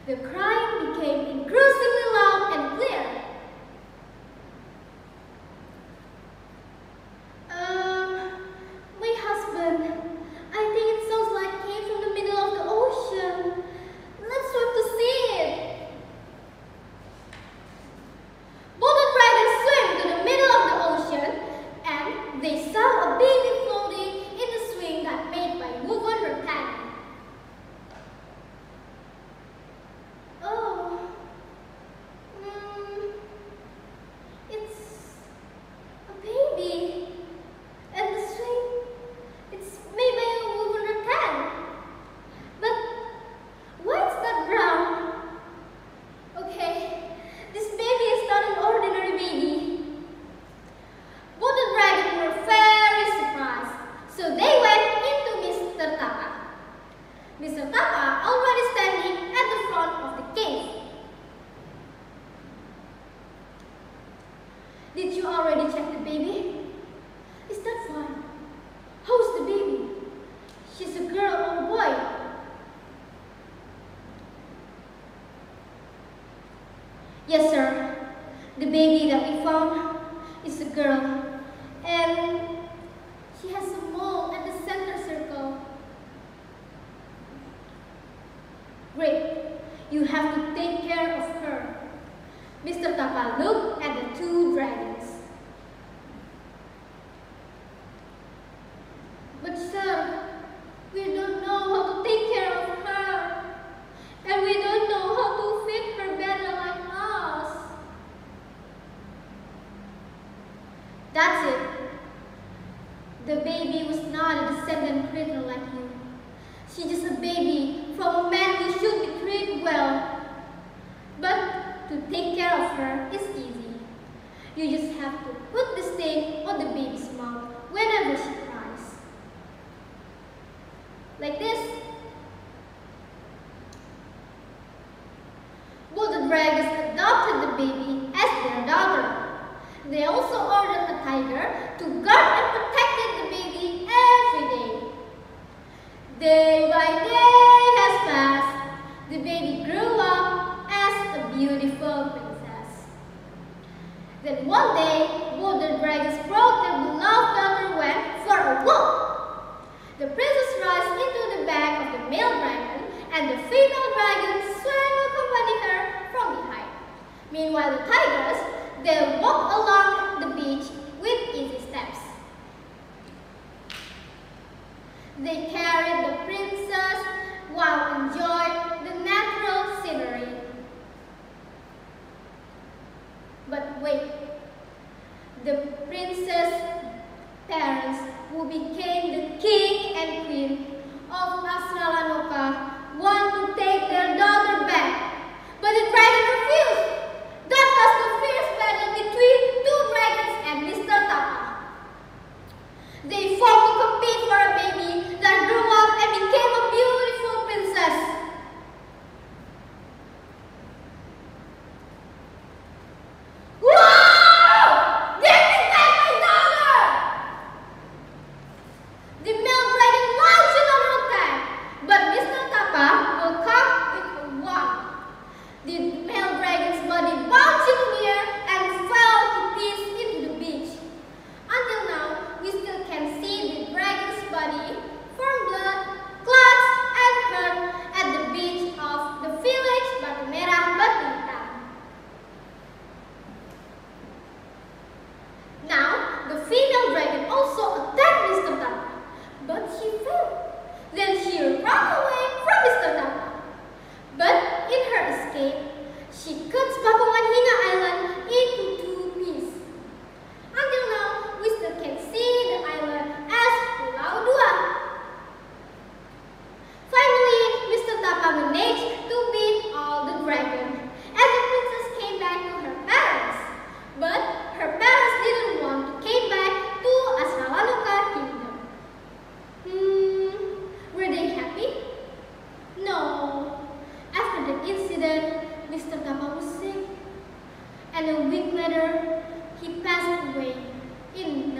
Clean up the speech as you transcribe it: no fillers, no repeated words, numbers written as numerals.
The crying became increasingly loud and clear. My husband, I think it sounds like it came from the middle of the ocean. Let's swim to see it. Both the dragons swam to the middle of the ocean, and they saw a baby floating in the swing that made by woven rattan. Oh, it's a baby, and the swing, it's made by a woven rattan. But why is that brown? Okay, this baby is not an ordinary baby. Both the dragons were very surprised, so they went into Mr. TAPAK. Mr. TAPAK already standing at the front of the cave. Did you already check the baby? Is that fine? How's the baby? She's a girl or a boy? Yes, sir. The baby that we found is a girl, and she has a mole at the center circle. Great. You have to take care of her. Mr. TAPAK looked at the two dragons. But sir, we don't know how to take care of her, and we don't know how to feed her better like us. That's it. The baby was not a descendant creature like you. She's just a baby from a man who should be treated well. But to take care of her is easy. You just have to put the stick on the baby's mouth whenever she cries. Like this. Both the dragons adopted the baby as their daughter. They also ordered a tiger to guard and protect the baby every day. Day by day has passed. The baby grew up as a beautiful princess. Then one day, both the dragons brought their beloved daughter went for a walk. The princess rushed into the back of the male dragon, and the female dragon swam accompanying her from behind. Meanwhile, the tigers, they walked along the beach with easy steps. They carried the princess while enjoying the natural scenery. But wait, the princess' parents, who became the king and queen of Asralanoka, want to take their daughter back, but the dragon refused. That was the fierce battle between two dragons and Mr. TAPAK. They fought to compete for a baby that grew up and became a beautiful princess. Whoa! This is not my daughter! The male dragon launched another attack, but Mr. TAPAK will come with a wand. The male dragon's body bounced in the air and fell to pieces into the beach. Until now, we still can see the dragon's body from blood, clots, and hurt at the beach of the village Batu Merah Batu Hitam. Now, the female dragon also attacked Mr. TAPAK, but she failed. Then she ran away from Mr. TAPAK. But in her escape, she cuts Bakungan Hina Island into two pieces. Until now, we still can see the island as Pulau Dua. Finally, Mr. TAPAK managed to beat all the dragons, and the princess came back to her parents. But her parents didn't want to came back to Asralanuka Kingdom. Were they happy? No. After the incident, Mr. TAPAK was sick, and a week later, he passed away in